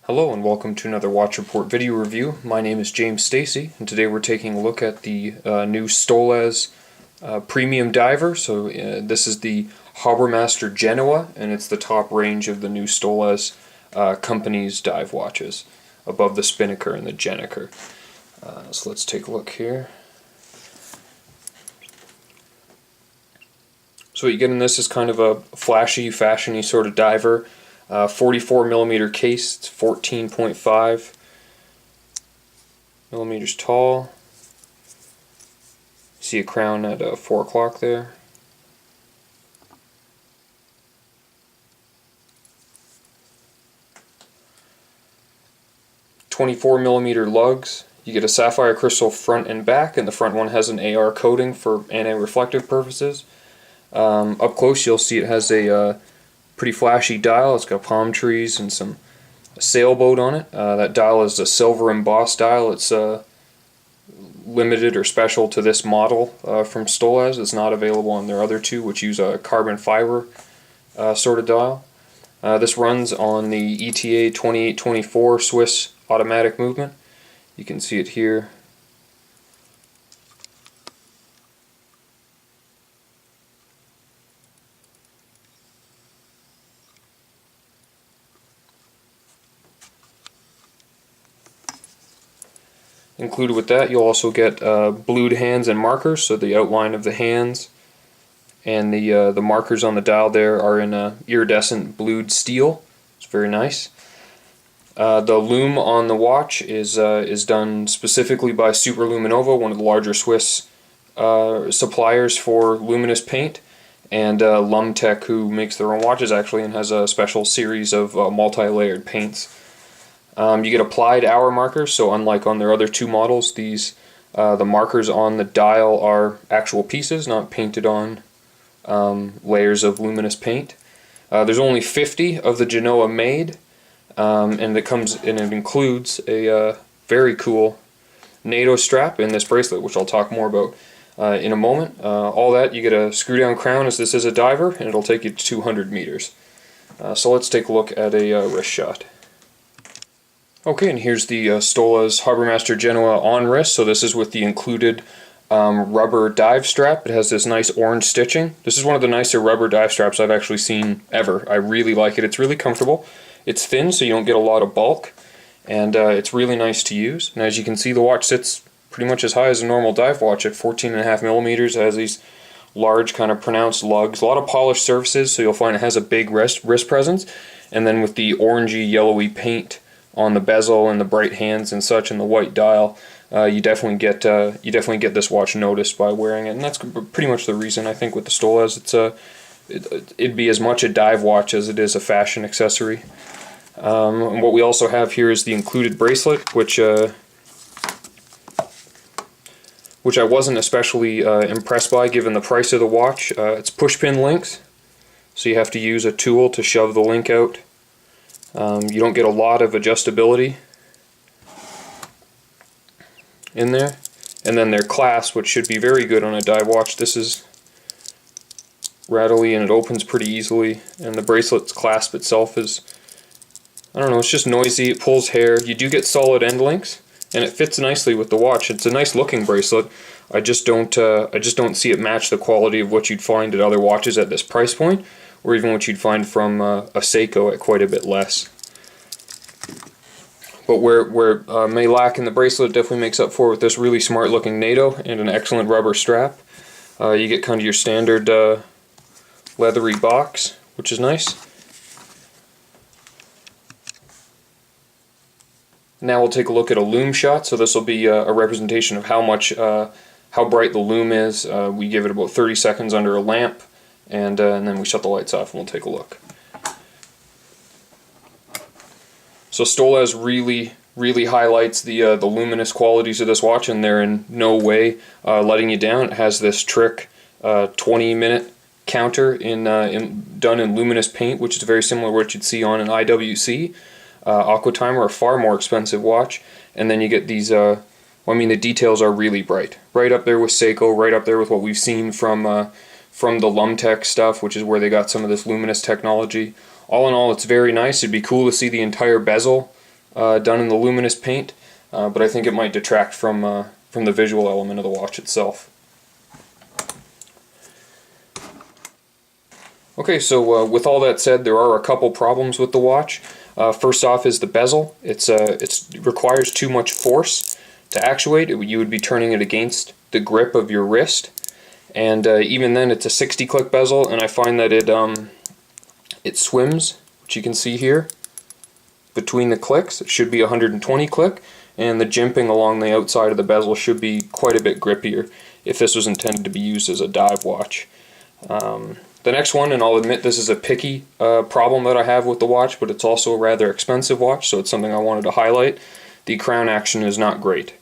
Hello and welcome to another Watch Report video review. My name is James Stacy and today we're taking a look at the new Stolas premium diver. So this is the Harbourmaster Genoa and it's the top range of the new Stolas company's dive watches above the Spinnaker and the Geniker. So let's take a look here. So what you get in this is kind of a flashy, fashiony sort of diver. 44mm case, it's 14.5 millimeters tall. See a crown at 4 o'clock there. .24mm lugs. You get a sapphire crystal front and back, and the front one has an AR coating for anti-reflective purposes. Up close you'll see it has a pretty flashy dial. It's got palm trees and a sailboat on it. That dial is a silver embossed dial. It's limited or special to this model from Stolas. It's not available on their other two, which use a carbon fiber sort of dial. This runs on the ETA 2824 Swiss automatic movement. You can see it here. Included with that, you'll also get blued hands and markers, so the outline of the hands and the markers on the dial there are in iridescent blued steel. It's very nice. The loom on the watch is done specifically by Super Luminova, one of the larger Swiss suppliers for luminous paint, and Lumtech, who makes their own watches actually and has a special series of multi-layered paints. You get applied hour markers, so unlike on their other two models, these the markers on the dial are actual pieces, not painted on layers of luminous paint. There's only 50 of the Genoa made, and it includes a very cool NATO strap in this bracelet, which I'll talk more about in a moment. All that, you get a screw down crown as this is a diver, and it'll take you to 200 meters. So let's take a look at a wrist shot. Okay, and here's the Stolas Harbourmaster Genoa on wrist. So this is with the included rubber dive strap. It has this nice orange stitching. This is one of the nicer rubber dive straps I've actually seen ever. I really like it. It's really comfortable. It's thin, so you don't get a lot of bulk, and it's really nice to use. And as you can see, the watch sits pretty much as high as a normal dive watch at 14.5 millimeters. It has these large kind of pronounced lugs, a lot of polished surfaces, so you'll find it has a big wrist presence. And then with the orangey, yellowy paint on the bezel and the bright hands and such, and the white dial, you definitely get this watch noticed by wearing it, and that's pretty much the reason I think with the Stolas it'd be as much a dive watch as it is a fashion accessory. And what we also have here is the included bracelet, which I wasn't especially impressed by given the price of the watch. It's pushpin links, so you have to use a tool to shove the link out. You don't get a lot of adjustability in there. And then their clasp, which should be very good on a dive watch. This is rattly and it opens pretty easily. And the bracelet's clasp itself is, I don't know, it's just noisy. It pulls hair. You do get solid end links, and it fits nicely with the watch. It's a nice looking bracelet. I just don't see it match the quality of what you'd find at other watches at this price point, or even what you'd find from a Seiko at quite a bit less. But where may lack in the bracelet, definitely makes up for with this really smart looking NATO and an excellent rubber strap. You get kind of your standard leathery box, which is nice. Now we'll take a look at a Loom Shot. So this will be a representation of how bright the loom is. We give it about 30 seconds under a lamp, and then we shut the lights off and we'll take a look. So Stolas really highlights the luminous qualities of this watch, and they're in no way letting you down. It has this trick 20-minute counter done in luminous paint, which is very similar to what you'd see on an IWC. Aqua Timer, a far more expensive watch, and then you get these. I mean, the details are really bright, right up there with Seiko, right up there with what we've seen from the Lumtech stuff, which is where they got some of this luminous technology. All in all, it's very nice. It'd be cool to see the entire bezel done in the luminous paint, but I think it might detract from the visual element of the watch itself. Okay, so with all that said, there are a couple problems with the watch. First off is the bezel. It requires too much force to actuate. You would be turning it against the grip of your wrist, and even then it's a 60 click bezel, and I find that it swims, which you can see here, between the clicks. It should be 120 click, and the jimping along the outside of the bezel should be quite a bit grippier if this was intended to be used as a dive watch. The next one, and I'll admit this is a picky problem that I have with the watch, but it's also a rather expensive watch, so it's something I wanted to highlight. The crown action is not great.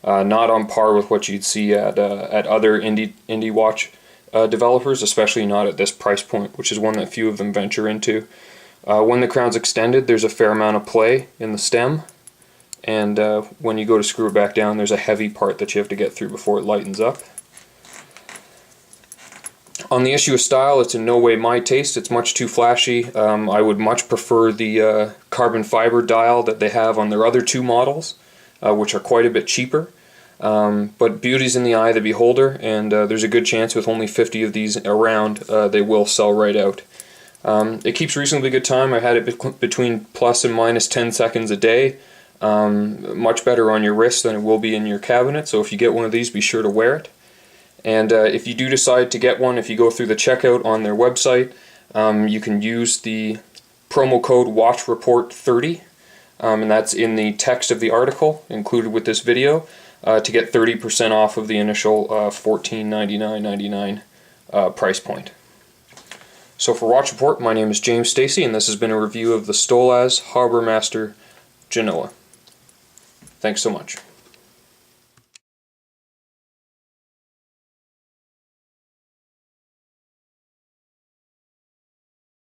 Not on par with what you'd see at other indie watch developers, especially not at this price point, which is one that few of them venture into. When the crown's extended, there's a fair amount of play in the stem, and when you go to screw it back down, there's a heavy part that you have to get through before it lightens up. On the issue of style, it's in no way my taste. It's much too flashy. I would much prefer the carbon fiber dial that they have on their other two models, which are quite a bit cheaper. But beauty's in the eye of the beholder, and there's a good chance with only 50 of these around, they will sell right out. It keeps reasonably good time. I've had it between plus and minus 10 seconds a day. Much better on your wrist than it will be in your cabinet, so if you get one of these, be sure to wear it. And if you do decide to get one, if you go through the checkout on their website, you can use the promo code WatchReport30, and that's in the text of the article included with this video, to get 30% off of the initial $14.99.99 price point. So for Watch Report, my name is James Stacy, and this has been a review of the Stolas Harbourmaster Genoa. Thanks so much.